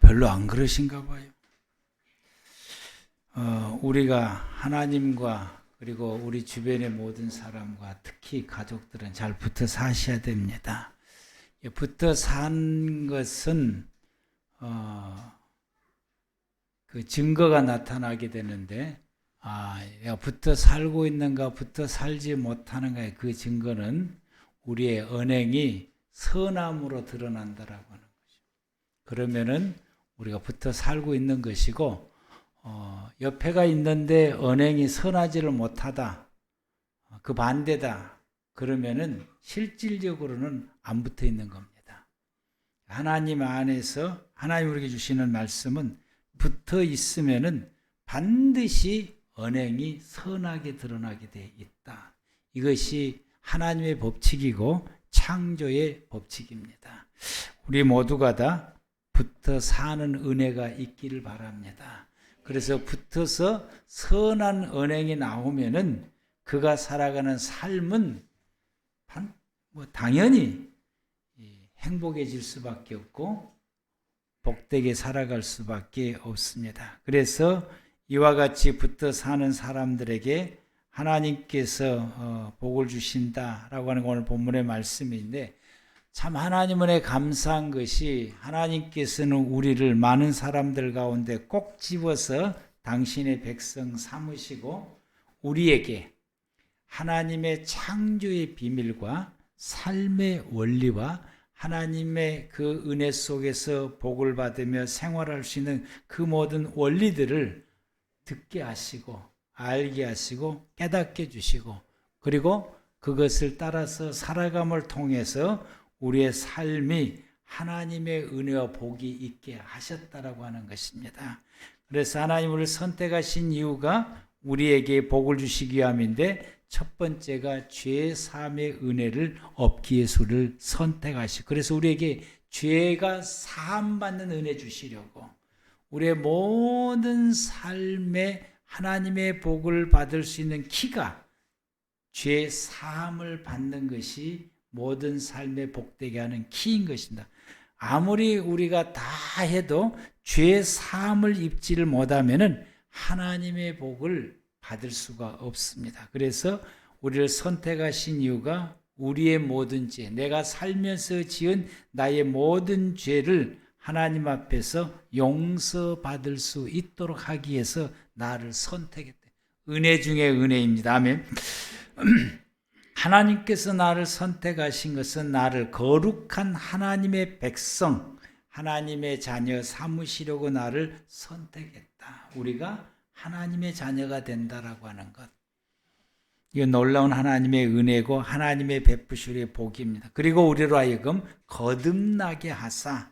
별로 안 그러신가 봐요. 우리가 하나님과 그리고 우리 주변의 모든 사람과 특히 가족들은 잘 붙어 사셔야 됩니다. 붙어 산 것은 그 증거가 나타나게 되는데, 내가 붙어 살고 있는가, 붙어 살지 못하는가의 그 증거는 우리의 언행이 선함으로 드러난다라고 하는 거죠. 그러면은 우리가 붙어 살고 있는 것이고, 옆에가 있는데 언행이 선하지를 못하다, 그 반대다, 그러면은 실질적으로는 안 붙어 있는 겁니다. 하나님 안에서 하나님 우리에게 주시는 말씀은 붙어 있으면은 반드시 언행이 선하게 드러나게 되어 있다. 이것이 하나님의 법칙이고 창조의 법칙입니다. 우리 모두가 다 붙어 사는 은혜가 있기를 바랍니다. 그래서 붙어서 선한 언행이 나오면은 그가 살아가는 삶은 당연히 행복해질 수밖에 없고 복되게 살아갈 수밖에 없습니다. 그래서 이와 같이 붙어 사는 사람들에게 하나님께서 복을 주신다라고 하는 오늘 본문의 말씀인데, 참 하나님 은혜 감사한 것이 하나님께서는 우리를 많은 사람들 가운데 꼭 집어서 당신의 백성 삼으시고 우리에게 하나님의 창조의 비밀과 삶의 원리와 하나님의 그 은혜 속에서 복을 받으며 생활할 수 있는 그 모든 원리들을 듣게 하시고 알게 하시고 깨닫게 주시고, 그리고 그것을 따라서 살아감을 통해서 우리의 삶이 하나님의 은혜와 복이 있게 하셨다라고 하는 것입니다. 그래서 하나님을 선택하신 이유가 우리에게 복을 주시기 위함인데, 첫 번째가 죄 사함의 은혜를 얻기 위해서 우리를 선택하시고, 그래서 우리에게 죄가 사함받는 은혜 주시려고 우리의 모든 삶에 하나님의 복을 받을 수 있는 키가 죄 사함을 받는 것이 모든 삶에 복되게 하는 키인 것입니다. 아무리 우리가 다 해도 죄 사함을 입지를 못하면은 하나님의 복을 받을 수가 없습니다. 그래서 우리를 선택하신 이유가 우리의 모든 죄, 내가 살면서 지은 나의 모든 죄를 하나님 앞에서 용서받을 수 있도록 하기 위해서 나를 선택했다. 은혜 중에 은혜입니다. 아멘. 하나님께서 나를 선택하신 것은 나를 거룩한 하나님의 백성, 하나님의 자녀 삼으시려고 나를 선택했다. 우리가 하나님의 자녀가 된다라고 하는 것, 이건 놀라운 하나님의 은혜고 하나님의 베푸시의 복입니다. 그리고 우리로 하여금 거듭나게 하사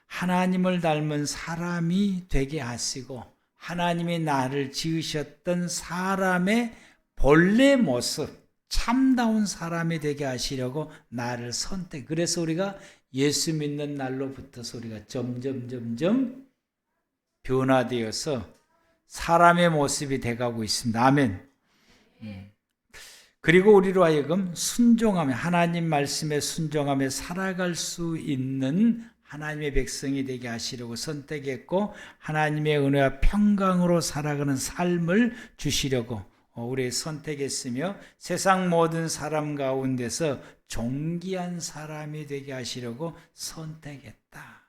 하나님을 닮은 사람이 되게 하시고, 하나님이 나를 지으셨던 사람의 본래 모습, 참다운 사람이 되게 하시려고 나를 선택. 그래서 우리가 예수 믿는 날로부터서 우리가 점점 변화되어서 사람의 모습이 돼가고 있습니다. 아멘. 그리고 우리로 하여금 순종하며 하나님 말씀에 순종하며 살아갈 수 있는 하나님의 백성이 되게 하시려고 선택했고, 하나님의 은혜와 평강으로 살아가는 삶을 주시려고 우리 선택했으며, 세상 모든 사람 가운데서 존귀한 사람이 되게 하시려고 선택했다.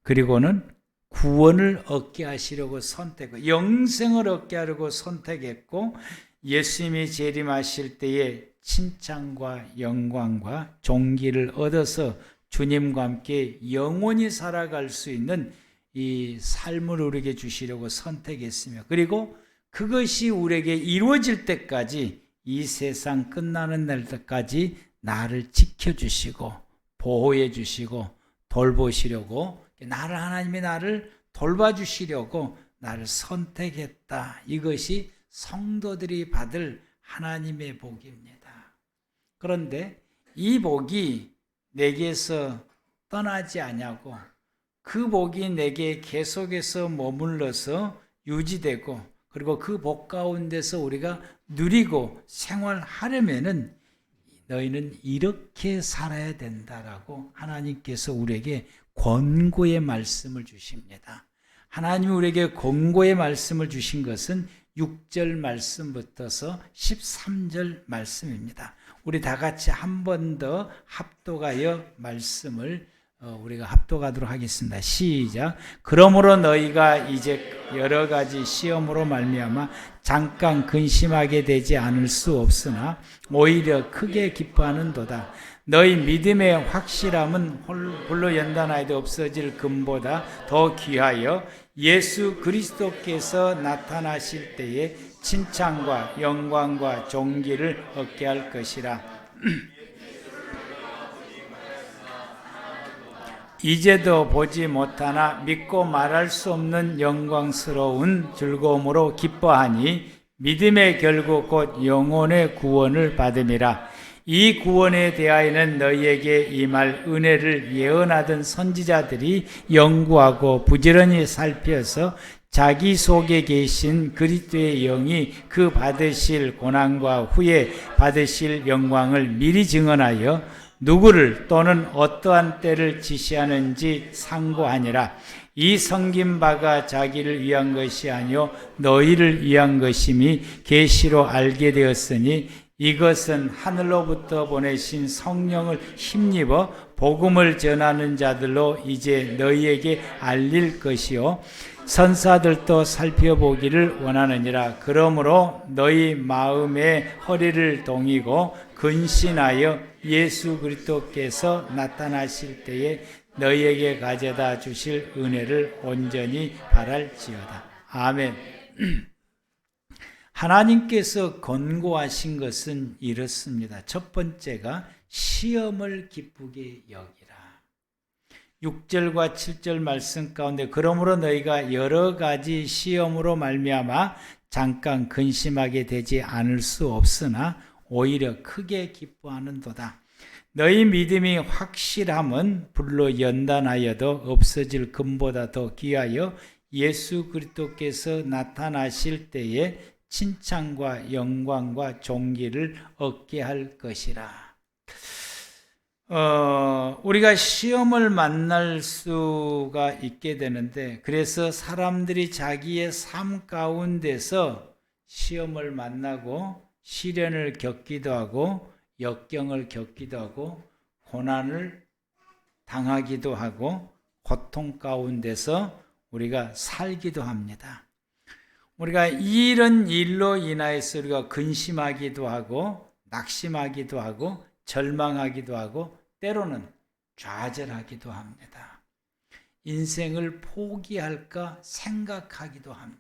그리고는 구원을 얻게 하시려고 선택했고, 영생을 얻게 하려고 선택했고, 예수님이 재림하실 때에 칭찬과 영광과 존귀를 얻어서 주님과 함께 영원히 살아갈 수 있는 이 삶을 우리에게 주시려고 선택했으며, 그리고 그것이 우리에게 이루어질 때까지, 이 세상 끝나는 날까지 나를 지켜주시고 보호해 주시고 돌보시려고, 하나님이 나를 돌봐주시려고 나를 선택했다. 이것이 성도들이 받을 하나님의 복입니다. 그런데 이 복이 내게서 떠나지 아니하고 그 복이 내게 계속해서 머물러서 유지되고, 그리고 그 복 가운데서 우리가 누리고 생활하려면은 너희는 이렇게 살아야 된다라고 하나님께서 우리에게 권고의 말씀을 주십니다. 하나님이 우리에게 권고의 말씀을 주신 것은 6절 말씀부터서 13절 말씀입니다. 우리 다 같이 한 번 더 합독하여 말씀을 우리가 합독하도록 하겠습니다. 시작. 그러므로 너희가 이제 여러 가지 시험으로 말미암아 잠깐 근심하게 되지 않을 수 없으나 오히려 크게 기뻐하는도다. 너희 믿음의 확실함은 홀로 연단하여도 없어질 금보다 더 귀하여 예수 그리스도께서 나타나실 때에 칭찬과 영광과 존귀를 얻게 할 것이라. 이제도 보지 못하나 믿고 말할 수 없는 영광스러운 즐거움으로 기뻐하니 믿음의 결국 곧 영혼의 구원을 받음이라. 이 구원에 대하여는 너희에게 임할 은혜를 예언하던 선지자들이 연구하고 부지런히 살펴서 자기 속에 계신 그리스도의 영이 그 받으실 고난과 후에 받으실 영광을 미리 증언하여 누구를 또는 어떠한 때를 지시하는지 상고하니라. 이 섬긴 바가 자기를 위한 것이 아니요 너희를 위한 것임이 계시로 알게 되었으니 이것은 하늘로부터 보내신 성령을 힘입어 복음을 전하는 자들로 이제 너희에게 알릴 것이요 선사들도 살펴보기를 원하느니라. 그러므로 너희 마음의 허리를 동이고 근신하여 예수 그리스도께서 나타나실 때에 너희에게 가져다 주실 은혜를 온전히 바랄지어다. 아멘. 하나님께서 권고하신 것은 이렇습니다. 첫 번째가 시험을 기쁘게 여기라. 6절과 7절 말씀 가운데 그러므로 너희가 여러 가지 시험으로 말미암아 잠깐 근심하게 되지 않을 수 없으나 오히려 크게 기뻐하는도다. 너희 믿음이 확실함은 불로 연단하여도 없어질 금보다 더 귀하여 예수 그리스도께서 나타나실 때에 칭찬과 영광과 존귀를 얻게 할 것이라. 우리가 시험을 만날 수가 있게 되는데, 그래서 사람들이 자기의 삶 가운데서 시험을 만나고 시련을 겪기도 하고 역경을 겪기도 하고 고난을 당하기도 하고 고통 가운데서 우리가 살기도 합니다. 우리가 이런 일로 인하여서 우리가 근심하기도 하고 낙심하기도 하고 절망하기도 하고 때로는 좌절하기도 합니다. 인생을 포기할까 생각하기도 합니다.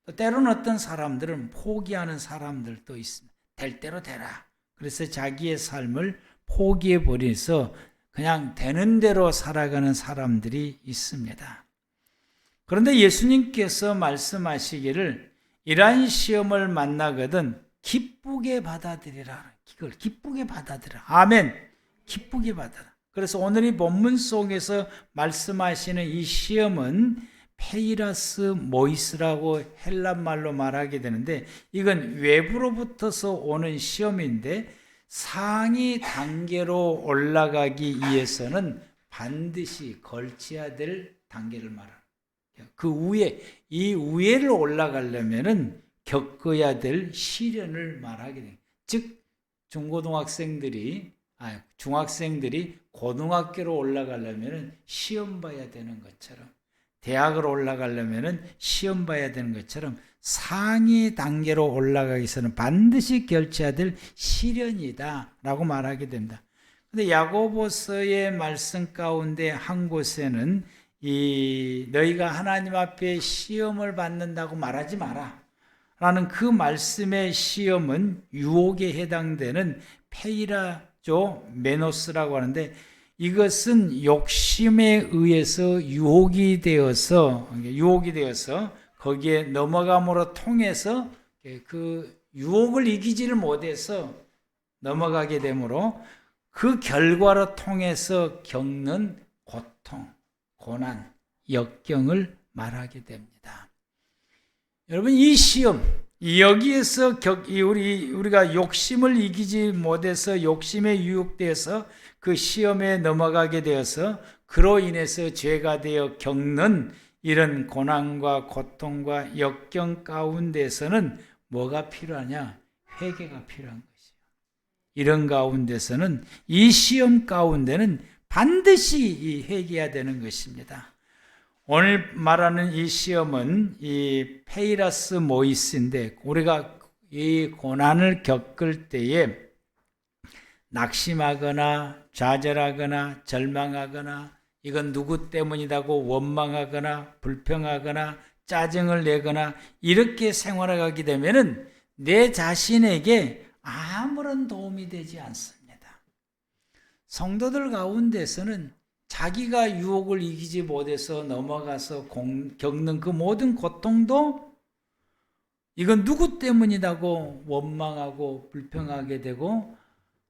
또 때로는 어떤 사람들은 포기하는 사람들도 있습니다. 될 대로 되라. 그래서 자기의 삶을 포기해버려서 그냥 되는 대로 살아가는 사람들이 있습니다. 그런데 예수님께서 말씀하시기를 이러한 시험을 만나거든 기쁘게 받아들이라. 이걸 기쁘게 받아들이라. 아멘. 기쁘게 받아라. 그래서 오늘 이 본문 속에서 말씀하시는 이 시험은 페이라스 모이스라고 헬란말로 말하게 되는데, 이건 외부로부터서 오는 시험인데 상위 단계로 올라가기 위해서는 반드시 걸쳐야 될 단계를 말합니다. 그 위에, 이 위에를 올라가려면은 겪어야 될 시련을 말하게 됩니다. 즉 중학생들이 고등학교로 올라가려면은 시험 봐야 되는 것처럼, 대학으로 올라가려면은 시험 봐야 되는 것처럼 상위 단계로 올라가기 위해서는 반드시 결쳐야 될 시련이다라고 말하게 된다. 근데 야고보서의 말씀 가운데 한 곳에는 너희가 하나님 앞에 시험을 받는다고 말하지 마라 라는 그 말씀의 시험은 유혹에 해당되는 페이라조 메노스라고 하는데, 이것은 욕심에 의해서 유혹이 되어서 거기에 넘어감으로 통해서 그 유혹을 이기지를 못해서 넘어가게 되므로 그 결과로 통해서 겪는 고통, 고난, 역경을 말하게 됩니다. 여러분, 이 시험, 여기에서 우리가 욕심을 이기지 못해서 욕심에 유혹되어서 그 시험에 넘어가게 되어서 그로 인해서 죄가 되어 겪는 이런 고난과 고통과 역경 가운데서는 뭐가 필요하냐? 회개가 필요한 것이에요. 이런 가운데서는, 이 시험 가운데는 반드시 이 회개해야 되는 것입니다. 오늘 말하는 이 시험은 이 페이라스 모이스인데, 우리가 이 고난을 겪을 때에 낙심하거나 좌절하거나 절망하거나 이건 누구 때문이라고 원망하거나 불평하거나 짜증을 내거나 이렇게 생활하게 되면은 내 자신에게 아무런 도움이 되지 않습니다. 성도들 가운데서는 자기가 유혹을 이기지 못해서 넘어가서 겪는 그 모든 고통도 이건 누구 때문이라고 원망하고 불평하게 되고,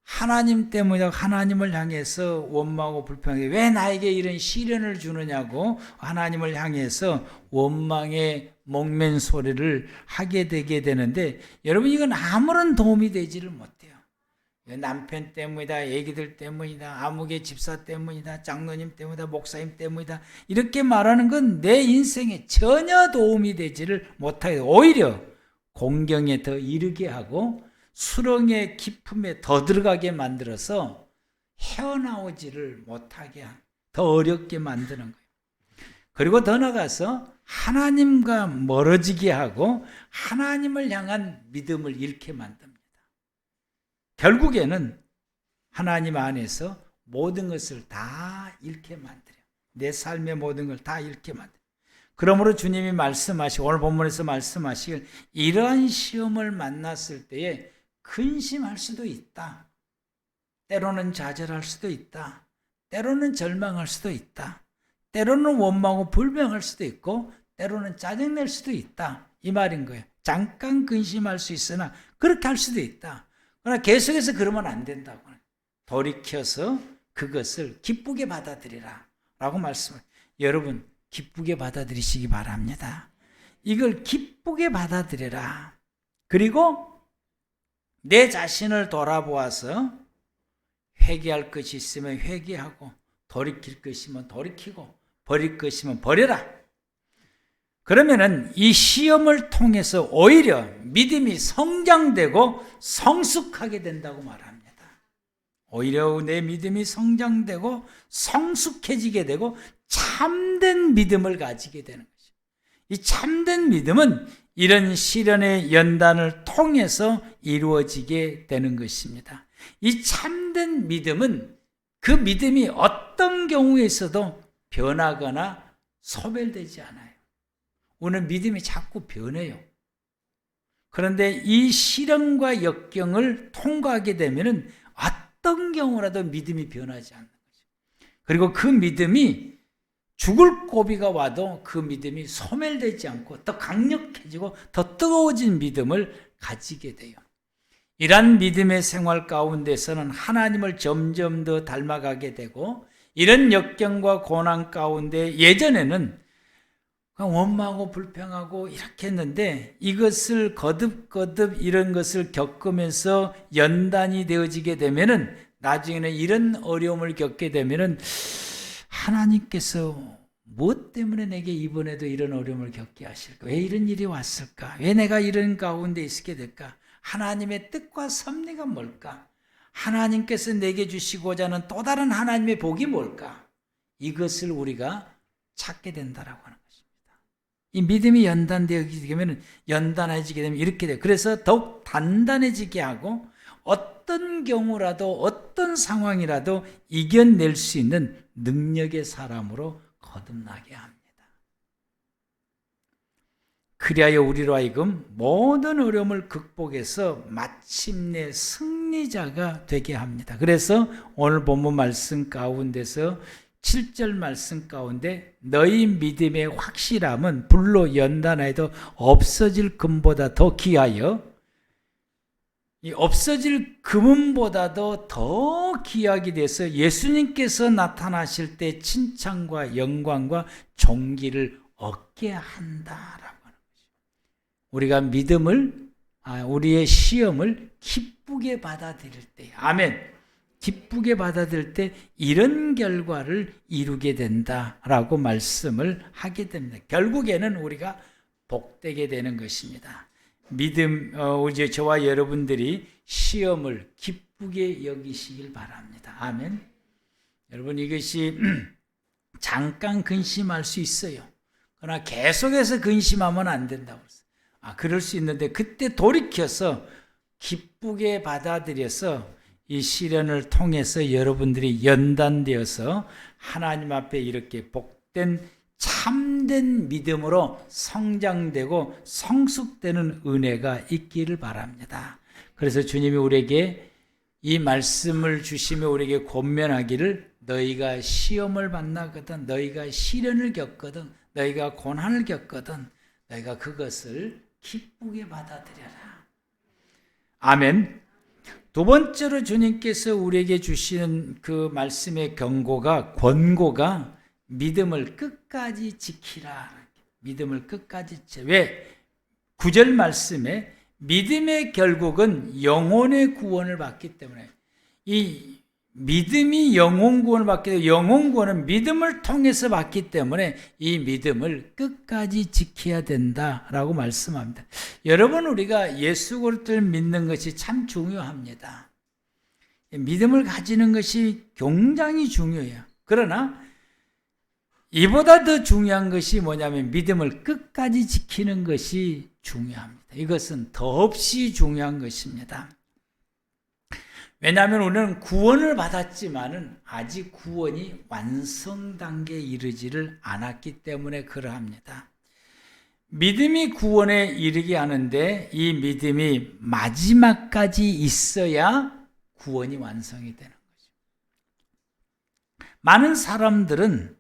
하나님 때문이라고 하나님을 향해서 원망하고 불평하게, 왜 나에게 이런 시련을 주느냐고 하나님을 향해서 원망의 목멘 소리를 하게 되게 되는데, 여러분 이건 아무런 도움이 되지를 못해요. 남편 때문이다, 애기들 때문이다, 아무개 집사 때문이다, 장로님 때문이다, 목사님 때문이다, 이렇게 말하는 건 내 인생에 전혀 도움이 되지를 못하게, 오히려 공경에 더 이르게 하고 수렁의 깊음에 더 들어가게 만들어서 헤어나오지를 못하게, 더 어렵게 만드는 거예요. 그리고 더 나아가서 하나님과 멀어지게 하고 하나님을 향한 믿음을 잃게 만듭니다. 결국에는 하나님 안에서 모든 것을 다 잃게 만들어요. 내 삶의 모든 걸 다 잃게 만들어요. 그러므로 주님이 말씀하시고, 오늘 본문에서 말씀하시길, 이러한 시험을 만났을 때에 근심할 수도 있다. 때로는 좌절할 수도 있다. 때로는 절망할 수도 있다. 때로는 원망하고 불평할 수도 있고, 때로는 짜증낼 수도 있다. 이 말인 거예요. 잠깐 근심할 수 있으나 그렇게 할 수도 있다. 그러나 계속해서 그러면 안 된다고. 돌이켜서 그것을 기쁘게 받아들이라 라고 말씀을. 여러분, 기쁘게 받아들이시기 바랍니다. 이걸 기쁘게 받아들여라. 그리고 내 자신을 돌아보아서 회개할 것이 있으면 회개하고, 돌이킬 것이면 돌이키고, 버릴 것이면 버려라. 그러면은 이 시험을 통해서 오히려 믿음이 성장되고 성숙하게 된다고 말합니다. 오히려 내 믿음이 성장되고 성숙해지게 되고 참된 믿음을 가지게 되는 거죠. 이 참된 믿음은 이런 시련의 연단을 통해서 이루어지게 되는 것입니다. 이 참된 믿음은 그 믿음이 어떤 경우에서도 변하거나 소멸되지 않아요. 오늘 믿음이 자꾸 변해요. 그런데 이 시련과 역경을 통과하게 되면은 어떤 경우라도 믿음이 변하지 않는 거죠. 그리고 그 믿음이 죽을 고비가 와도 그 믿음이 소멸되지 않고 더 강력해지고 더 뜨거워진 믿음을 가지게 돼요. 이러한 믿음의 생활 가운데서는 하나님을 점점 더 닮아가게 되고, 이런 역경과 고난 가운데 예전에는 원망하고 불평하고 이렇게 했는데, 이것을 거듭거듭 이런 것을 겪으면서 연단이 되어지게 되면은, 나중에는 이런 어려움을 겪게 되면은 하나님께서 무엇 때문에 내게 이번에도 이런 어려움을 겪게 하실까? 왜 이런 일이 왔을까? 왜 내가 이런 가운데 있게 될까? 하나님의 뜻과 섭리가 뭘까? 하나님께서 내게 주시고자 하는 또 다른 하나님의 복이 뭘까? 이것을 우리가 찾게 된다라고 하는 것입니다. 이 믿음이 연단되게 되면, 연단해지게 되면 이렇게 돼요. 그래서 더욱 단단해지게 하고 어떤 경우라도 어떤 상황이라도 이겨낼 수 있는 능력의 사람으로 거듭나게 합니다. 그리하여 우리로 하여금 모든 어려움을 극복해서 마침내 승리자가 되게 합니다. 그래서 오늘 본문 말씀 가운데서 7절 말씀 가운데, 너희 믿음의 확실함은 불로 연단하여도 없어질 금보다 더 귀하여, 이 없어질 금은보다도 더 귀하게 돼서 예수님께서 나타나실 때 칭찬과 영광과 존귀를 얻게 한다라고 하는 거죠. 우리가 우리의 시험을 기쁘게 받아들일 때, 아멘. 기쁘게 받아들일 때 이런 결과를 이루게 된다라고 말씀을 하게 됩니다. 결국에는 우리가 복되게 되는 것입니다. 이제 저와 여러분들이 시험을 기쁘게 여기시길 바랍니다. 아멘. 여러분, 이것이 잠깐 근심할 수 있어요. 그러나 계속해서 근심하면 안 된다고 했어요. 그럴 수 있는데 그때 돌이켜서 기쁘게 받아들여서 이 시련을 통해서 여러분들이 연단되어서 하나님 앞에 이렇게 복된 참된 믿음으로 성장되고 성숙되는 은혜가 있기를 바랍니다. 그래서 주님이 우리에게 이 말씀을 주시며 우리에게 권면하기를, 너희가 시험을 만나거든, 너희가 시련을 겪거든, 너희가 고난을 겪거든, 너희가 그것을 기쁘게 받아들여라. 아멘. 두 번째로 주님께서 우리에게 주시는 그 말씀의 권고가 믿음을 끝까지 지키라. 믿음을 끝까지 지키라. 왜? 9절 말씀에 믿음의 결국은 영혼의 구원을 받기 때문에, 이 믿음이 영혼 구원을 받기 때문에, 영혼 구원은 믿음을 통해서 받기 때문에 이 믿음을 끝까지 지켜야 된다라고 말씀합니다. 여러분, 우리가 예수 그리스도를 믿는 것이 참 중요합니다. 믿음을 가지는 것이 굉장히 중요해요. 그러나 이보다 더 중요한 것이 뭐냐면 믿음을 끝까지 지키는 것이 중요합니다. 이것은 더없이 중요한 것입니다. 왜냐하면 우리는 구원을 받았지만은 아직 구원이 완성 단계에 이르지를 않았기 때문에 그러합니다. 믿음이 구원에 이르게 하는데 이 믿음이 마지막까지 있어야 구원이 완성이 되는 거죠. 많은 사람들은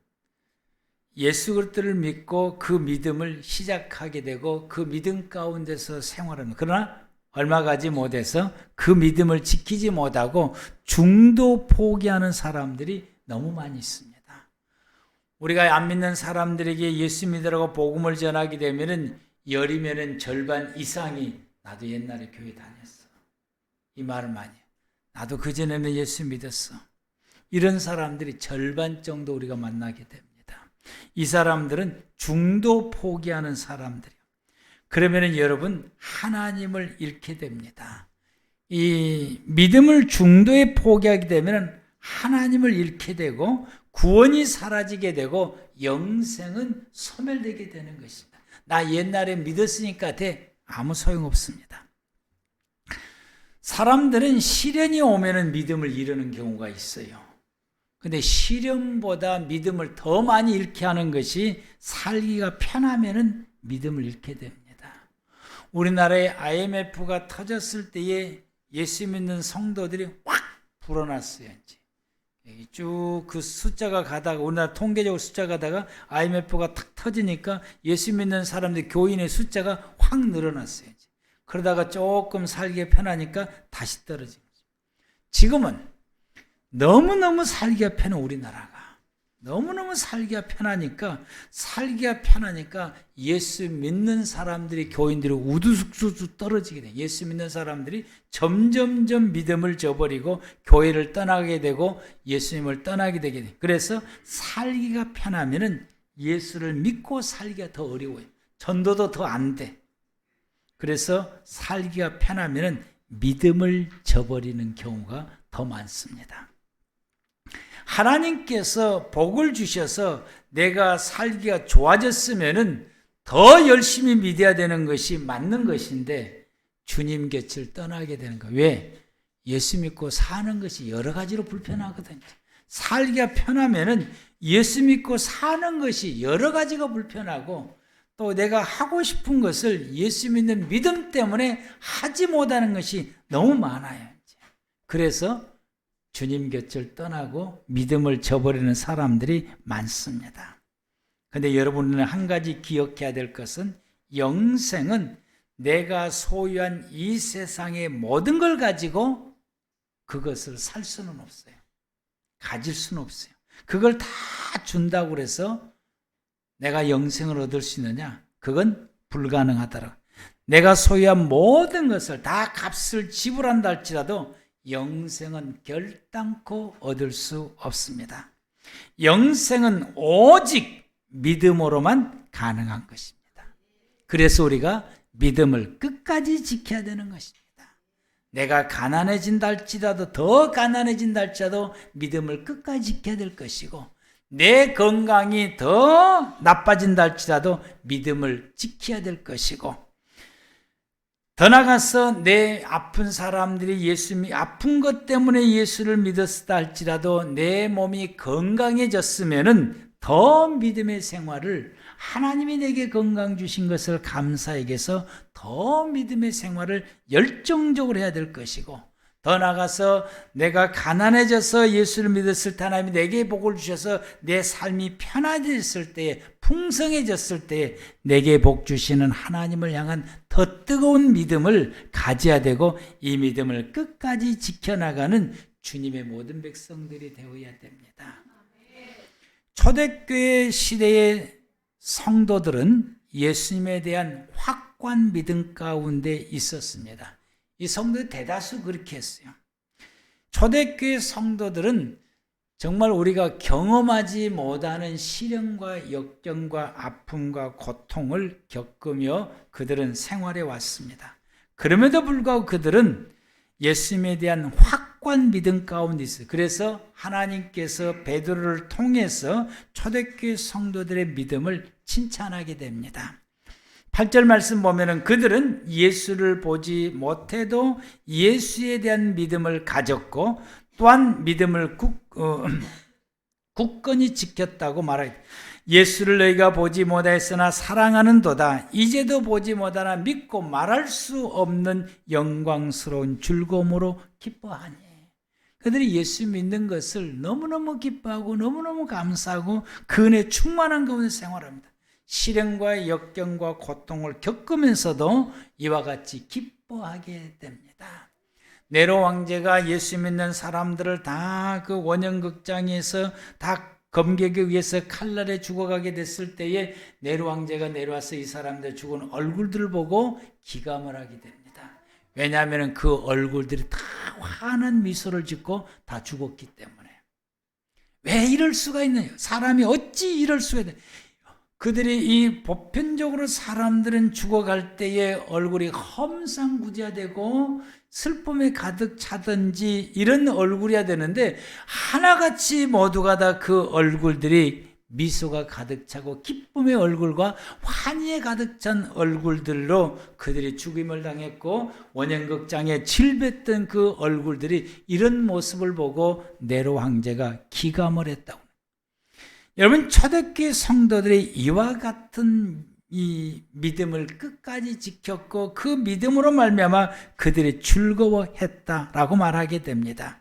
예수 그리스도를 믿고 그 믿음을 시작하게 되고 그 믿음 가운데서 생활합니다. 그러나 얼마 가지 못해서 그 믿음을 지키지 못하고 중도 포기하는 사람들이 너무 많이 있습니다. 우리가 안 믿는 사람들에게 예수 믿으라고 복음을 전하게 되면은 열이면은 절반 이상이 나도 옛날에 교회 다녔어. 이 말을 많이 해요. 나도 그전에는 예수 믿었어. 이런 사람들이 절반 정도 우리가 만나게 됩니다. 이 사람들은 중도 포기하는 사람들이에요. 그러면은 여러분, 하나님을 잃게 됩니다. 이 믿음을 중도에 포기하게 되면은 하나님을 잃게 되고 구원이 사라지게 되고 영생은 소멸되게 되는 것입니다. 나 옛날에 믿었으니까 아무 소용없습니다. 사람들은 시련이 오면은 믿음을 잃는 경우가 있어요. 근데 시련보다 믿음을 더 많이 잃게 하는 것이 살기가 편하면은 믿음을 잃게 됩니다. 우리나라에 IMF가 터졌을 때에 예수 믿는 성도들이 확 불어났어요. 쭉 그 숫자가 가다가, 우리나라 통계적으로 숫자가 가다가 IMF가 탁 터지니까 예수 믿는 사람들, 교인의 숫자가 확 늘어났어요. 그러다가 조금 살기가 편하니까 다시 떨어진 거죠. 지금은 너무너무 살기가 편한 우리나라가, 너무너무 살기가 편하니까 예수 믿는 사람들이, 교인들이 우두둑둑 떨어지게 돼요. 예수 믿는 사람들이 점점점 믿음을 저버리고 교회를 떠나게 되고 예수님을 떠나게 되게 돼요. 그래서 살기가 편하면은 예수를 믿고 살기가 더 어려워요. 전도도 더 안 돼. 그래서 살기가 편하면은 믿음을 저버리는 경우가 더 많습니다. 하나님께서 복을 주셔서 내가 살기가 좋아졌으면은 더 열심히 믿어야 되는 것이 맞는 것인데 주님 곁을 떠나게 되는 거예요. 왜? 예수 믿고 사는 것이 여러 가지로 불편하거든요. 살기가 편하면은 예수 믿고 사는 것이 여러 가지가 불편하고 또 내가 하고 싶은 것을 예수 믿는 믿음 때문에 하지 못하는 것이 너무 많아요. 그래서 주님 곁을 떠나고 믿음을 저버리는 사람들이 많습니다. 그런데 여러분은 한 가지 기억해야 될 것은 영생은 내가 소유한 이 세상의 모든 걸 가지고 그것을 살 수는 없어요. 가질 수는 없어요. 그걸 다 준다고 해서 내가 영생을 얻을 수 있느냐? 그건 불가능하더라. 내가 소유한 모든 것을 다 값을 지불한다 할지라도 영생은 결단코 얻을 수 없습니다. 영생은 오직 믿음으로만 가능한 것입니다. 그래서 우리가 믿음을 끝까지 지켜야 되는 것입니다. 내가 가난해진다 할지라도, 더 가난해진다 할지라도 믿음을 끝까지 지켜야 될 것이고, 내 건강이 더 나빠진다 할지라도 믿음을 지켜야 될 것이고, 더 나아가서 내 아픈 사람들이 아픈 것 때문에 예수를 믿었다 할지라도 내 몸이 건강해졌으면은 더 믿음의 생활을, 하나님이 내게 건강 주신 것을 감사히 여겨서 더 믿음의 생활을 열정적으로 해야 될 것이고, 더 나아가서 내가 가난해져서 예수를 믿었을 때 하나님이 내게 복을 주셔서 내 삶이 편안해졌을 때에, 풍성해졌을 때에 내게 복 주시는 하나님을 향한 더 뜨거운 믿음을 가져야 되고, 이 믿음을 끝까지 지켜나가는 주님의 모든 백성들이 되어야 됩니다. 초대교회 시대의 성도들은 예수님에 대한 확고한 믿음 가운데 있었습니다. 이 성도들 대다수 그렇게 했어요. 초대교회 성도들은 정말 우리가 경험하지 못하는 시련과 역경과 아픔과 고통을 겪으며 그들은 생활해 왔습니다. 그럼에도 불구하고 그들은 예수님에 대한 확고한 믿음 가운데 있어요. 그래서 하나님께서 베드로를 통해서 초대교회 성도들의 믿음을 칭찬하게 됩니다. 8절 말씀 보면은 그들은 예수를 보지 못해도 예수에 대한 믿음을 가졌고, 또한 믿음을 굳건히 지켰다고 말하기. 예수를 너희가 보지 못하였으나 사랑하는도다. 이제도 보지 못하나 믿고 말할 수 없는 영광스러운 즐거움으로 기뻐하니. 그들이 예수 믿는 것을 너무너무 기뻐하고 너무너무 감사하고 그 은혜 충만한 가운데 생활합니다. 시련과 역경과 고통을 겪으면서도 이와 같이 기뻐하게 됩니다. 네로 왕제가 예수 믿는 사람들을 다 그 원형극장에서 다 검객에 위해서 칼날에 죽어가게 됐을 때에 네로 왕제가 내려와서 이 사람들 죽은 얼굴들을 보고 기감을 하게 됩니다. 왜냐하면 그 얼굴들이 다 환한 미소를 짓고 다 죽었기 때문에. 왜 이럴 수가 있느냐? 사람이 어찌 이럴 수가 있느냐? 그들이 이 보편적으로 사람들은 죽어갈 때에 얼굴이 험상궂어되고 슬픔에 가득 차든지 이런 얼굴이야 되는데, 하나같이 모두가 다 그 얼굴들이 미소가 가득 차고 기쁨의 얼굴과 환희에 가득 찬 얼굴들로 그들이 죽임을 당했고, 원형극장에 질뱉던 그 얼굴들이 이런 모습을 보고 네로 황제가 기감을 했다고. 여러분, 초대교회 성도들이 이와 같은 이 믿음을 끝까지 지켰고 그 믿음으로 말미암아 그들이 즐거워했다라고 말하게 됩니다.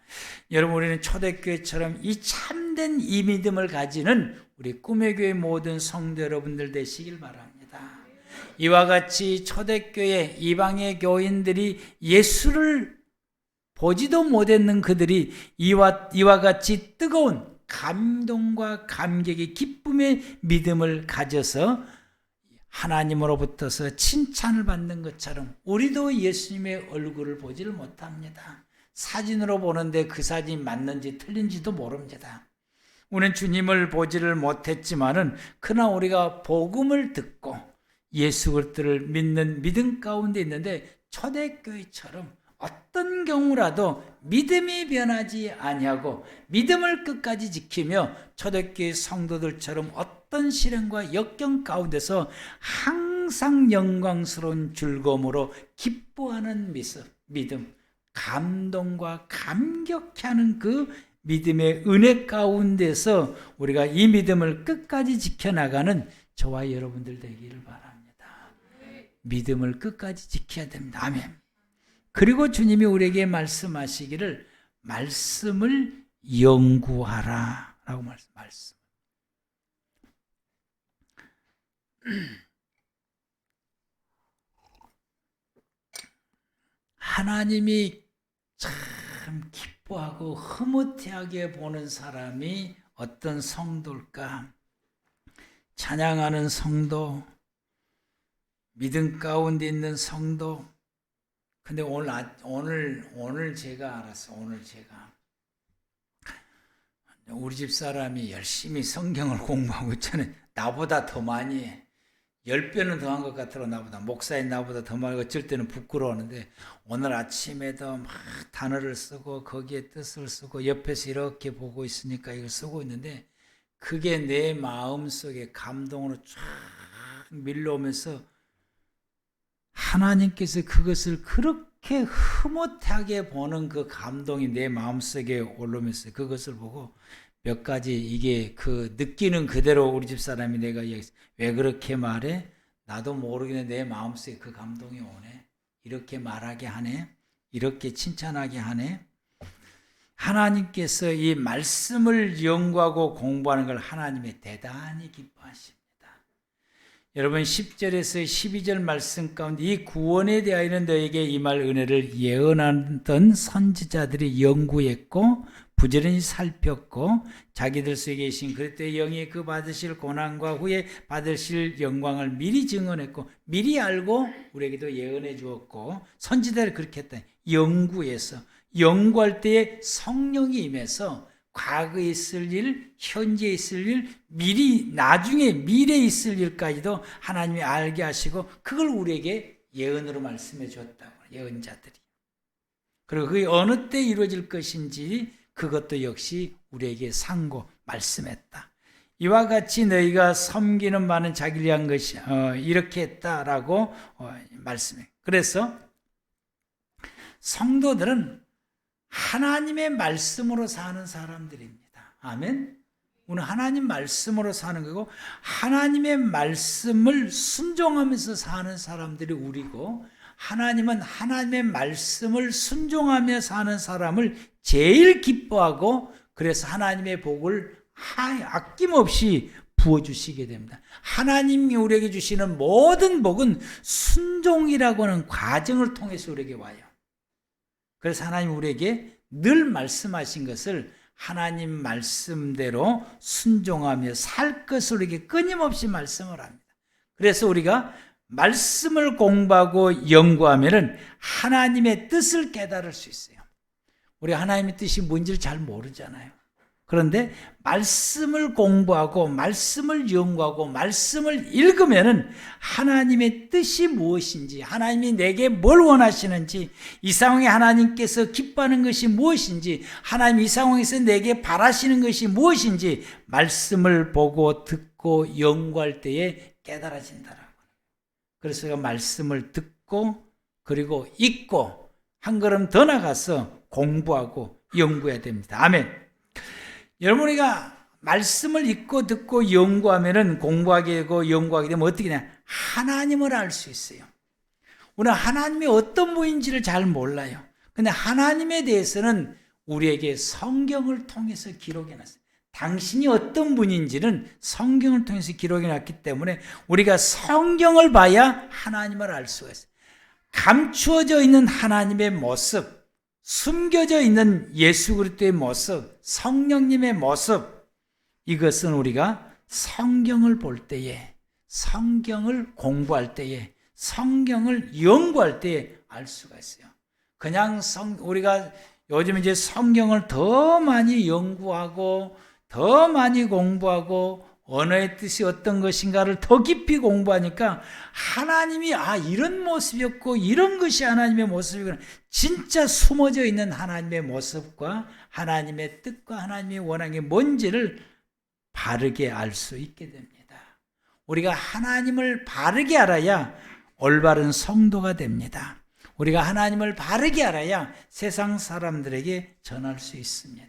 여러분, 우리는 초대교회처럼 이 참된 이 믿음을 가지는 우리 꿈의 교회 모든 성도 여러분들 되시길 바랍니다. 이와 같이 초대교회 이방의 교인들이 예수를 보지도 못했는 그들이 이와 같이 뜨거운 감동과 감격의 기쁨의 믿음을 가져서 하나님으로부터서 칭찬을 받는 것처럼 우리도 예수님의 얼굴을 보지를 못합니다. 사진으로 보는데 그 사진이 맞는지 틀린지도 모릅니다. 우리는 주님을 보지를 못했지만은 그러나 우리가 복음을 듣고 예수 그리스도를 믿는 믿음 가운데 있는데, 초대교회처럼 어떤 경우라도 믿음이 변하지 아니하고 믿음을 끝까지 지키며 초대교회 성도들처럼 어떤 시련과 역경 가운데서 항상 영광스러운 즐거움으로 기뻐하는 믿음, 감동과 감격해하는 그 믿음의 은혜 가운데서 우리가 이 믿음을 끝까지 지켜나가는 저와 여러분들 되기를 바랍니다. 믿음을 끝까지 지켜야 됩니다. 아멘. 그리고 주님이 우리에게 말씀하시기를 말씀을 연구하라 라고 말씀. 하나님이 참 기뻐하고 흐뭇해하게 보는 사람이 어떤 성도일까? 찬양하는 성도, 믿음 가운데 있는 성도. 근데 오늘 제가 알았어. 오늘 제가 우리 집 사람이 열심히 성경을 공부하고 있잖아요. 나보다 더 많이 해. 10배는 더 한 것 같더라고. 나보다. 목사인 나보다 더 많이. 어쩔 때는 부끄러워하는데 오늘 아침에도 막 단어를 쓰고 거기에 뜻을 쓰고 옆에서 이렇게 보고 있으니까 이걸 쓰고 있는데 그게 내 마음속에 감동으로 쫙 밀려오면서 하나님께서 그것을 그렇게 흐뭇하게 보는 그 감동이 내 마음속에 올라오면서 그것을 보고 몇 가지 이게 그 느끼는 그대로 우리 집 사람이 내가 왜 그렇게 말해? 나도 모르겠는데 내 마음속에 그 감동이 오네. 이렇게 말하게 하네. 이렇게 칭찬하게 하네. 하나님께서 이 말씀을 연구하고 공부하는 걸 하나님이 대단히 기뻐하십니다. 여러분 10절에서 12절 말씀 가운데 이 구원에 대하여는 너에게 임할 은혜를 예언하던 선지자들이 연구했고 부지런히 살폈고 자기들 속에 계신 그리스도의 영이 그 받으실 고난과 후에 받으실 영광을 미리 증언했고 미리 알고 우리에게도 예언해 주었고 선지자들이 그렇게 했다. 연구해서 연구할 때에 성령이 임해서 과거에 있을 일, 현재에 있을 일, 미리 나중에 미래에 있을 일까지도 하나님이 알게 하시고 그걸 우리에게 예언으로 말씀해 주었다고. 예언자들이. 그리고 그게 어느 때 이루어질 것인지 그것도 역시 우리에게 상고 말씀했다. 이와 같이 너희가 섬기는 바는 자기를 위한 것이 이렇게 했다라고 말씀해. 그래서 성도들은 하나님의 말씀으로 사는 사람들입니다. 아멘. 오늘 하나님 말씀으로 사는 거고 하나님의 말씀을 순종하면서 사는 사람들이 우리고 하나님은 하나님의 말씀을 순종하며 사는 사람을 제일 기뻐하고 그래서 하나님의 복을 아낌없이 부어주시게 됩니다. 하나님이 우리에게 주시는 모든 복은 순종이라고 하는 과정을 통해서 우리에게 와요. 그래서 하나님 우리에게 늘 말씀하신 것을 하나님 말씀대로 순종하며 살 것을 우리에게 끊임없이 말씀을 합니다. 그래서 우리가 말씀을 공부하고 연구하면은 하나님의 뜻을 깨달을 수 있어요. 우리 하나님의 뜻이 뭔지를 잘 모르잖아요. 그런데 말씀을 공부하고 말씀을 연구하고 말씀을 읽으면은 하나님의 뜻이 무엇인지, 하나님이 내게 뭘 원하시는지, 이 상황에 하나님께서 기뻐하는 것이 무엇인지, 하나님 이 상황에서 내게 바라시는 것이 무엇인지 말씀을 보고 듣고 연구할 때에 깨달아진다라고. 그래서 우리가 말씀을 듣고 그리고 읽고 한 걸음 더 나가서 공부하고 연구해야 됩니다. 아멘. 여러분 우리가 말씀을 읽고 듣고 연구하면은 공부하게 되고 연구하게 되면 어떻게 되냐? 하나님을 알 수 있어요. 우리는 하나님이 어떤 분인지를 잘 몰라요. 근데 하나님에 대해서는 우리에게 성경을 통해서 기록해놨어요. 당신이 어떤 분인지는 성경을 통해서 기록해놨기 때문에 우리가 성경을 봐야 하나님을 알 수가 있어요. 감추어져 있는 하나님의 모습, 숨겨져 있는 예수 그리스도의 모습, 성령님의 모습, 이것은 우리가 성경을 볼 때에, 성경을 공부할 때에, 성경을 연구할 때에 알 수가 있어요. 그냥 우리가 요즘 이제 성경을 더 많이 연구하고 더 많이 공부하고 언어의 뜻이 어떤 것인가를 더 깊이 공부하니까 하나님이 이런 모습이었고 이런 것이 하나님의 모습이구나. 진짜 숨어져 있는 하나님의 모습과 하나님의 뜻과 하나님의 원하는 게 뭔지를 바르게 알 수 있게 됩니다. 우리가 하나님을 바르게 알아야 올바른 성도가 됩니다. 우리가 하나님을 바르게 알아야 세상 사람들에게 전할 수 있습니다.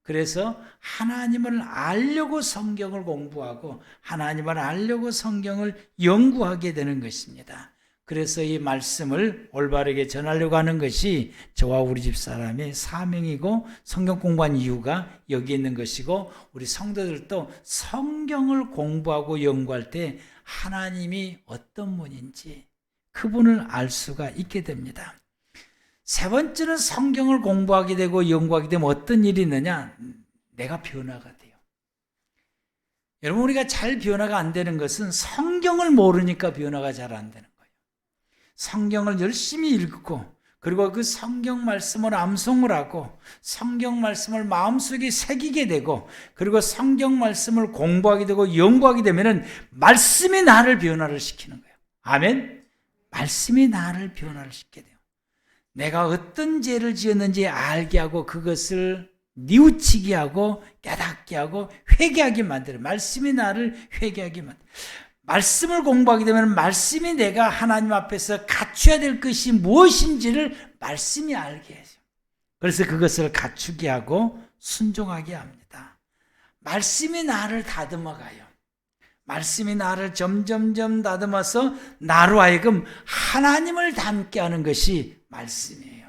그래서 하나님을 알려고 성경을 공부하고 하나님을 알려고 성경을 연구하게 되는 것입니다. 그래서 이 말씀을 올바르게 전하려고 하는 것이 저와 우리 집 사람의 사명이고 성경 공부한 이유가 여기 있는 것이고 우리 성도들도 성경을 공부하고 연구할 때 하나님이 어떤 분인지 그분을 알 수가 있게 됩니다. 세 번째는 성경을 공부하게 되고 연구하게 되면 어떤 일이 있느냐? 내가 변화가 돼요. 여러분, 우리가 잘 변화가 안 되는 것은 성경을 모르니까 변화가 잘 안 되는 거예요. 성경을 열심히 읽고, 그리고 그 성경 말씀을 암송을 하고, 성경 말씀을 마음속에 새기게 되고, 그리고 성경 말씀을 공부하게 되고 연구하게 되면은 말씀이 나를 변화를 시키는 거예요. 아멘. 말씀이 나를 변화를 시키게 돼요. 내가 어떤 죄를 지었는지 알게 하고, 그것을 뉘우치게 하고 깨닫게 하고 회개하게 만들어요. 말씀이 나를 회개하게 만들어요. 말씀을 공부하게 되면 말씀이 내가 하나님 앞에서 갖춰야 될 것이 무엇인지를 말씀이 알게 해요. 그래서 그것을 갖추게 하고 순종하게 합니다. 말씀이 나를 다듬어가요. 말씀이 나를 점점점 다듬어서 나로 하여금 하나님을 닮게 하는 것이 말씀이에요.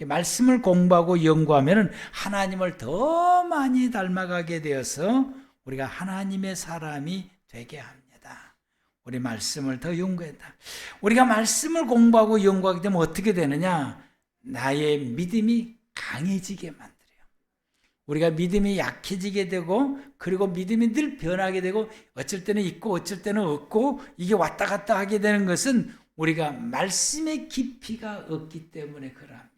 말씀을 공부하고 연구하면 하나님을 더 많이 닮아가게 되어서 우리가 하나님의 사람이 되게 합니다. 우리 말씀을 더 연구한다. 우리가 말씀을 공부하고 연구하게 되면 어떻게 되느냐? 나의 믿음이 강해지게 만들어요. 우리가 믿음이 약해지게 되고, 그리고 믿음이 늘 변하게 되고, 어쩔 때는 있고 어쩔 때는 없고, 이게 왔다 갔다 하게 되는 것은 우리가 말씀의 깊이가 없기 때문에 그러합니다.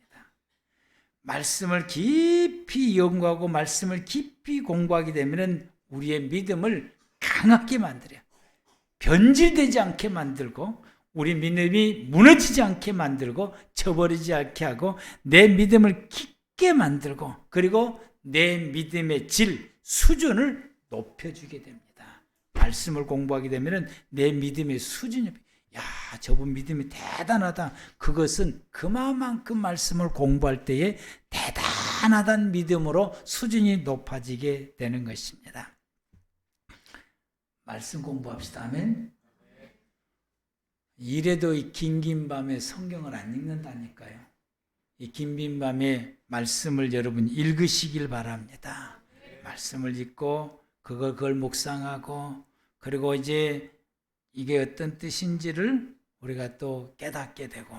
말씀을 깊이 연구하고 말씀을 깊이 공부하게 되면 우리의 믿음을 강하게 만들어요. 변질되지 않게 만들고, 우리 믿음이 무너지지 않게 만들고, 저버리지 않게 하고, 내 믿음을 깊게 만들고, 그리고 내 믿음의 질, 수준을 높여주게 됩니다. 말씀을 공부하게 되면 내 믿음의 수준이, 야, 저분 믿음이 대단하다. 그것은 그만큼 말씀을 공부할 때에 대단하다는 믿음으로 수준이 높아지게 되는 것입니다. 말씀 공부합시다. 아멘. 이래도 이 긴긴 밤에 성경을 안 읽는다니까요. 이 긴긴 밤에 말씀을 여러분 읽으시길 바랍니다. 말씀을 읽고 그걸 묵상하고, 그리고 이제 이게 어떤 뜻인지를 우리가 또 깨닫게 되고,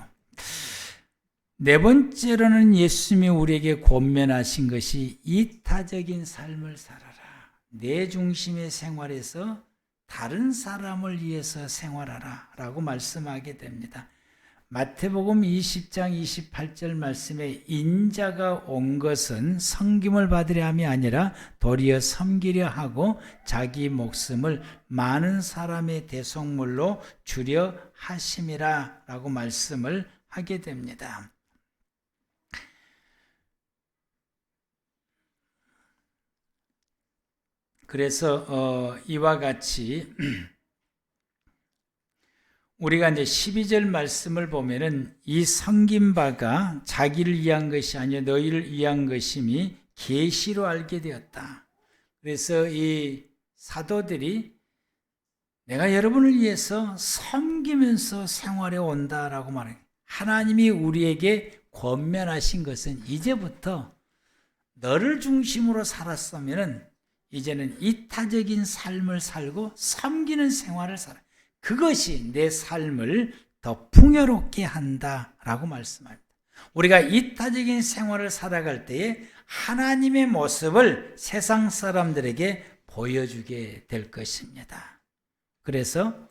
네 번째로는 예수님이 우리에게 권면하신 것이 이타적인 삶을 살아라. 내 중심의 생활에서 다른 사람을 위해서 생활하라 라고 말씀하게 됩니다. 마태복음 20장 28절 말씀에 인자가 온 것은 섬김을 받으려 함이 아니라 도리어 섬기려 하고 자기 목숨을 많은 사람의 대속물로 주려 하심이라 라고 말씀을 하게 됩니다. 그래서 이와 같이 우리가 이제 12절 말씀을 보면은 이 섬긴 바가 자기를 위한 것이 아니라 너희를 위한 것임이 계시로 알게 되었다. 그래서 이 사도들이 내가 여러분을 위해서 섬기면서 생활해 온다라고 말해요. 하나님이 우리에게 권면하신 것은 이제부터 너를 중심으로 살았으면은 이제는 이타적인 삶을 살고 섬기는 생활을 살아. 그것이 내 삶을 더 풍요롭게 한다라고 말씀합니다. 우리가 이타적인 생활을 살아갈 때에 하나님의 모습을 세상 사람들에게 보여주게 될 것입니다. 그래서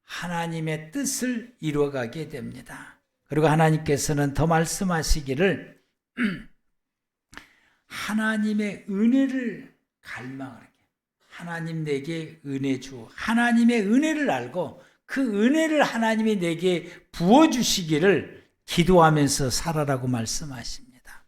하나님의 뜻을 이루어가게 됩니다. 그리고 하나님께서는 더 말씀하시기를 하나님의 은혜를 갈망하게, 하나님 내게 은혜 주, 하나님의 은혜를 알고 그 은혜를 하나님이 내게 부어주시기를 기도하면서 살아라고 말씀하십니다.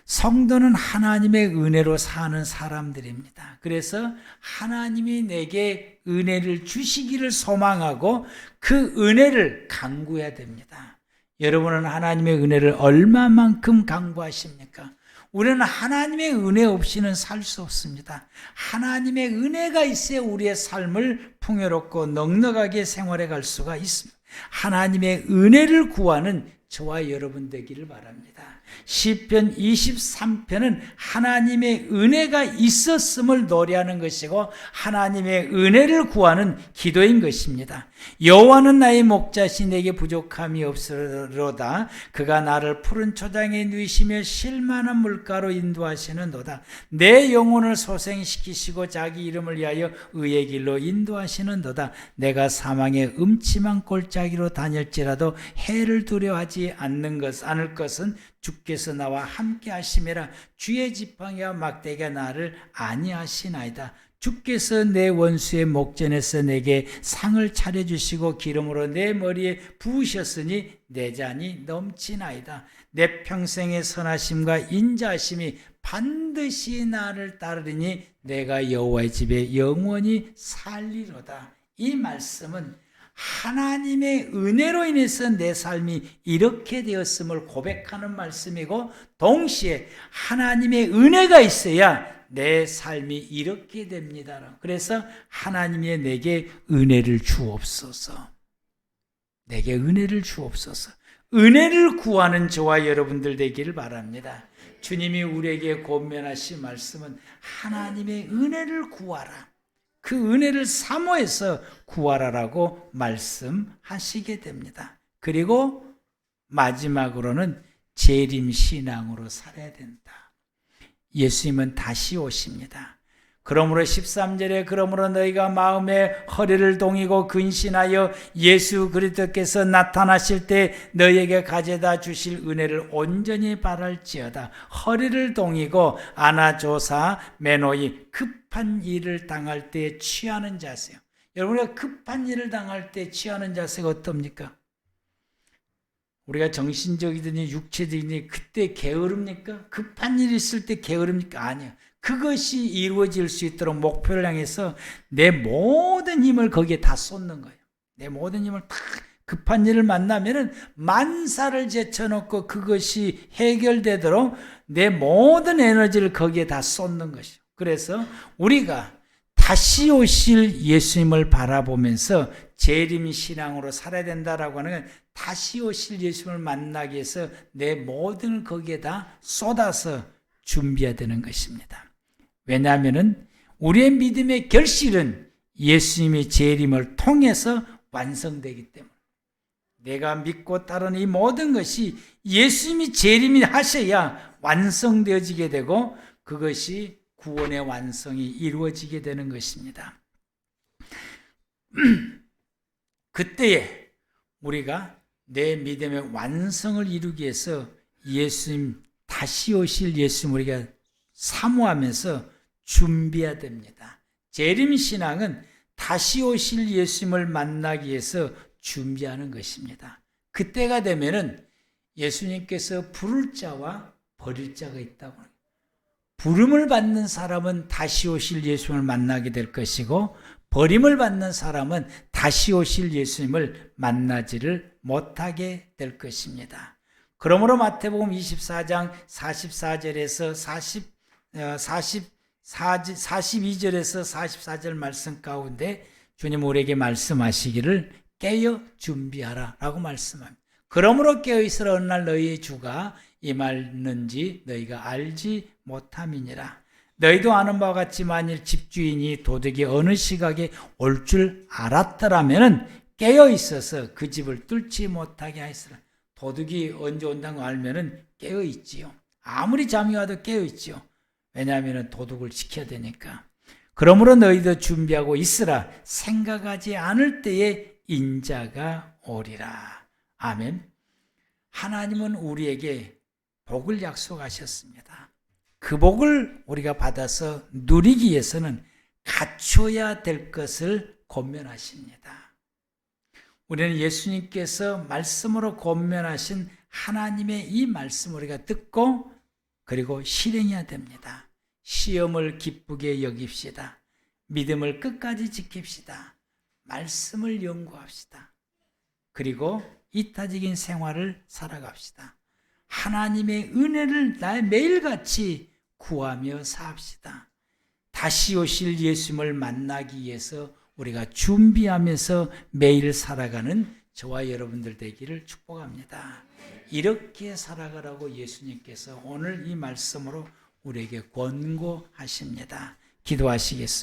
성도는 하나님의 은혜로 사는 사람들입니다. 그래서 하나님이 내게 은혜를 주시기를 소망하고 그 은혜를 간구해야 됩니다. 여러분은 하나님의 은혜를 얼마만큼 간구하십니까? 우리는 하나님의 은혜 없이는 살 수 없습니다. 하나님의 은혜가 있어야 우리의 삶을 풍요롭고 넉넉하게 생활해 갈 수가 있습니다. 하나님의 은혜를 구하는 저와 여러분 되기를 바랍니다. 시편 23편은 하나님의 은혜가 있었음을 노래하는 것이고 하나님의 은혜를 구하는 기도인 것입니다. 여호와는 나의 목자시 내게 부족함이 없으로다. 그가 나를 푸른 초장에 누이시며 쉴만한 물가로 인도하시는도다. 내 영혼을 소생시키시고 자기 이름을 위하여 의의 길로 인도하시는도다. 내가 사망의 음침한 골짜기로 다닐지라도 해를 두려워하지 않을 것은 주께서 나와 함께 하심이라. 주의 지팡이와 막대기가 나를 안위하시나이다. 주께서 내 원수의 목전에서 내게 상을 차려주시고 기름으로 내 머리에 부으셨으니 내 잔이 넘치나이다. 내 평생의 선하심과 인자하심이 반드시 나를 따르리니 내가 여호와의 집에 영원히 살리로다. 이 말씀은 하나님의 은혜로 인해서 내 삶이 이렇게 되었음을 고백하는 말씀이고 동시에 하나님의 은혜가 있어야 내 삶이 이렇게 됩니다. 그래서 하나님이 내게 은혜를 주옵소서. 내게 은혜를 주옵소서. 은혜를 구하는 저와 여러분들 되기를 바랍니다. 주님이 우리에게 권면하신 말씀은 하나님의 은혜를 구하라. 그 은혜를 사모해서 구하라라고 말씀하시게 됩니다. 그리고 마지막으로는 재림신앙으로 살아야 된다. 예수님은 다시 오십니다. 그러므로 13절에 그러므로 너희가 마음에 허리를 동이고 근신하여 예수 그리스도께서 나타나실 때 너희에게 가져다 주실 은혜를 온전히 바랄지어다. 허리를 동이고 아나조사 매노이 급한 일을 당할 때 취하는 자세요. 여러분, 급한 일을 당할 때 취하는 자세가 어떻습니까? 우리가 정신적이든지 육체적이든지 그때 게으릅니까? 급한 일이 있을 때 게으릅니까? 아니요. 그것이 이루어질 수 있도록 목표를 향해서 내 모든 힘을 거기에 다 쏟는 거예요. 내 모든 힘을 다 급한 일을 만나면은 만사를 제쳐놓고 그것이 해결되도록 내 모든 에너지를 거기에 다 쏟는 것이죠. 그래서 우리가 다시 오실 예수님을 바라보면서 재림 신앙으로 살아야 된다라고 하는 건 다시 오실 예수님을 만나기 위해서 내 모든 거기에다 쏟아서 준비해야 되는 것입니다. 왜냐하면 우리의 믿음의 결실은 예수님의 재림을 통해서 완성되기 때문에 내가 믿고 따르는 이 모든 것이 예수님이 재림이 하셔야 완성되어지게 되고 그것이 구원의 완성이 이루어지게 되는 것입니다. 그때에 우리가 내 믿음의 완성을 이루기 위해서 예수님, 다시 오실 예수님 우리가 사모하면서 준비해야 됩니다. 재림신앙은 다시 오실 예수님을 만나기 위해서 준비하는 것입니다. 그때가 되면은 예수님께서 부를 자와 버릴 자가 있다고 합니다. 부름을 받는 사람은 다시 오실 예수님을 만나게 될 것이고 버림을 받는 사람은 다시 오실 예수님을 만나지를 못하게 될 것입니다. 그러므로 마태복음 24장 44절에서 42절에서 44절 말씀 가운데 주님 우리에게 말씀하시기를 깨어 준비하라 라고 말씀합니다. 그러므로 깨어있으라 어느 날 너희의 주가 임하는지 너희가 알지 못함이니라. 너희도 아는 바와 같이 만일 집주인이 도둑이 어느 시각에 올 줄 알았더라면 깨어 있어서 그 집을 뚫지 못하게 하였으라. 도둑이 언제 온다는 거 알면 깨어 있지요. 아무리 잠이 와도 깨어 있지요. 왜냐하면 도둑을 지켜야 되니까. 그러므로 너희도 준비하고 있으라. 생각하지 않을 때에 인자가 오리라. 아멘. 하나님은 우리에게 복을 약속하셨습니다. 그 복을 우리가 받아서 누리기 위해서는 갖춰야 될 것을 권면하십니다. 우리는 예수님께서 말씀으로 권면하신 하나님의 이 말씀을 우리가 듣고 그리고 실행해야 됩니다. 시험을 기쁘게 여깁시다. 믿음을 끝까지 지킵시다. 말씀을 연구합시다. 그리고 이타적인 생활을 살아갑시다. 하나님의 은혜를 매일같이 구하며 삽시다. 다시 오실 예수님을 만나기 위해서 우리가 준비하면서 매일 살아가는 저와 여러분들 되기를 축복합니다. 이렇게 살아가라고 예수님께서 오늘 이 말씀으로 우리에게 권고하십니다. 기도하시겠습니다.